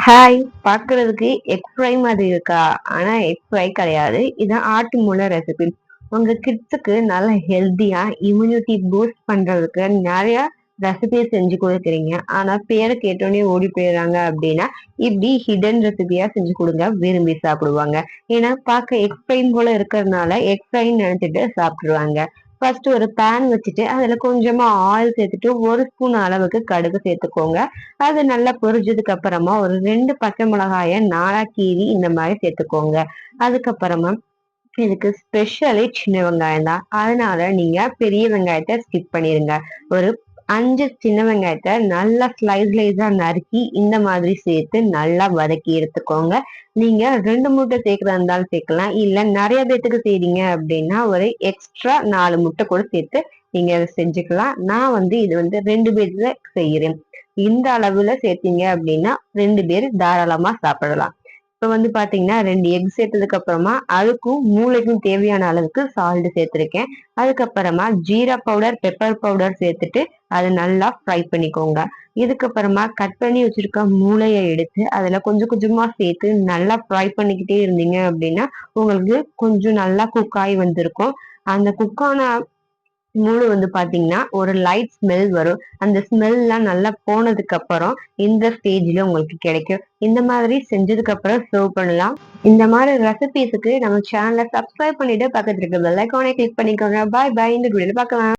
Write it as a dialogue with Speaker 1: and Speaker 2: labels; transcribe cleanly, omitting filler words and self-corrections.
Speaker 1: Hi! பார்க்கறதுக்கு egg fry மாதிரி இருக்கா? ஆனா எக் ஃப்ரை கிடையாது. இது ஆட்டு மூளை ரெசிபி. உங்க கிட்ஸுக்கு நல்ல ஹெல்த்தியா இம்யூனிட்டி பூஸ்ட் பண்றதுக்கு நெறைய ரெசிபி செஞ்சு குடுக்குறீங்க. ஆனா பேர கேட்டோனே ஓடி போயிடுறாங்க அப்படின்னா, இப்படி ஹிடன் ரெசிபியா செஞ்சு குடுங்க. விரும்பி சாப்பிடுவாங்க. ஏன்னா பார்க்க எக் ஃப்ரை போல இருக்கிறதுனால எக் ஃப்ரைன்னு நெனைச்சுட்டு சாப்பிட்டுருவாங்க. ஃபர்ஸ்ட் ஒரு பேன் வச்சுட்டு அதுல கொஞ்சமா ஆயில் சேர்த்துட்டு 1 ஸ்பூன் அளவுக்கு கடுகு சேர்த்துக்கோங்க. அது நல்லா பொரிஞ்சதுக்கு அப்புறமா ஒரு 2 பச்சை மிளகாய நாலா கீறி இந்த மாதிரி சேர்த்துக்கோங்க. அதுக்கப்புறமா இதுக்கு ஸ்பெஷலே சின்ன வெங்காயம் தான். அதனால நீங்க பெரிய வெங்காயத்த ஸ்கிப் பண்ணிருங்க. ஒரு 5 சின்ன வெங்காயத்த நல்லா ஸ்லைஸா நறுக்கி இந்த மாதிரி சேர்த்து நல்லா வதக்கி எடுத்துக்கோங்க. நீங்க 2 முட்டை சேர்க்கிறதா இருந்தாலும் சேர்க்கலாம். இல்ல நெறைய பேத்துக்கு செய்றீங்க அப்படின்னா ஒரு எக்ஸ்ட்ரா 4 முட்டை கூட சேர்த்து நீங்க அத செஞ்சுக்கலாம். நான் இது 2 பேருக்கு செய்றேன். இந்த அளவுல சேர்த்தீங்க அப்படின்னா 2 பேர் தாராளமா சாப்பிடலாம். இப்ப பாத்தீங்கன்னா 2 எக் சேர்த்ததுக்கு அப்புறமா அதுக்கும் மூளைக்கும் தேவையான அளவுக்கு சால்ட் சேர்த்திருக்கேன். அதுக்கப்புறமா ஜீரா பவுடர், பெப்பர் பவுடர் சேர்த்துட்டு அதை நல்லா ஃப்ரை பண்ணிக்கோங்க. இதுக்கப்புறமா கட் பண்ணி வச்சிருக்க மூளையை எடுத்து அதுல கொஞ்சம் கொஞ்சமா சேர்த்து நல்லா ஃப்ரை பண்ணிக்கிட்டே இருந்தீங்க அப்படின்னா உங்களுக்கு கொஞ்சம் நல்லா குக் ஆகி வந்திருக்கும். அந்த குக்கான மூளை பாத்தீங்கன்னா ஒரு லைட் ஸ்மெல் வரும். அந்த ஸ்மெல்லாம் நல்லா போனதுக்கு அப்புறம் இந்த ஸ்டேஜ்ல உங்களுக்கு கிடைக்கும். இந்த மாதிரி செஞ்சதுக்கு அப்புறம் சர்வ் பண்ணலாம். இந்த மாதிரி ரெசிபீஸ்க்கு நம்ம சேனலை சப்ஸ்கிரைப் பண்ணிட்டு பக்கத்துல இருக்க பெல் ஐகானை கிளிக் பண்ணிக்கோங்க. பாய் பாய். இந்த வீடியோல பார்க்கலாம்.